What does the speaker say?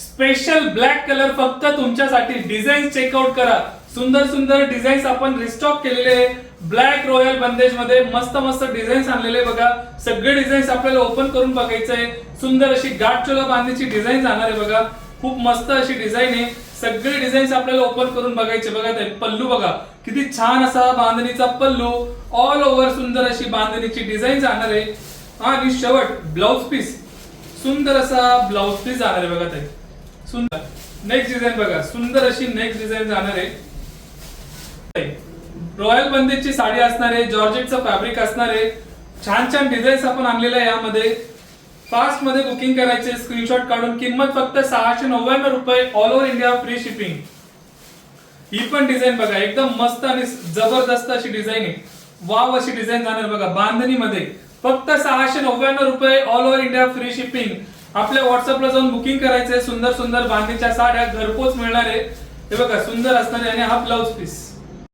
Special black colour फक्त तुमच्यासाठी. Design checkout करा. सुंदर सुंदर डिझाईन्स आपण रिस्टॉक केलेले आहे. ब्लॅक रॉयल बंदेज मध्ये मस्त मस्त डिझाईन्स आणलेले बघा. सगळे डिझाईन्स आपल्याला ओपन करून बघायचं आहे. सुंदर अशी गाठचोला बांधणीची डिझाईन जाणार आहे बघा. खूप मस्त अशी डिझाईन आहे. सगळे डिझाईन्स आपल्याला ओपन करून बघायचे बघा. ते पल्लू बघा किती छान असा बांधणीचा पल्लू. ऑल ओव्हर सुंदर अशी बांधणीची डिझाईन जाणार आहे. आणि शेवट ब्लाउज पीस सुंदर असा ब्लाउज पीस जाणार आहे बघा. ते सुंदर नेक्स्ट डिझाईन बघा. सुंदर अशी नेक्स्ट डिझाईन जाणार आहे. रॉयल बंदेजची साडी असणार आहे. जॉर्जेटचं फॅब्रिक असणार आहे. छान छान डिझाईन्स आपण आणलेले आहे यामध्ये. फास्ट मध्ये बुकिंग करायचे स्क्रीनशॉट काढून. किंमत फक्त 699 रुपये. All over India free shipping. ही पण डिझाईन बघा एकदम मस्त आणि जबरदस्त अशी डिझाईन आहे. वाव अशी डिझाईन जाणार बघा बांधणीमध्ये. फक्त 699 रुपये. All over India free shipping. आपल्या व्हॉट्सअपला जाऊन बुकिंग करायचंय. सुंदर सुंदर बांधणीच्या साड्या घरपोच मिळणार आहे. हे बघा सुंदर असणार आहे. आणि हा ब्लाउज पीस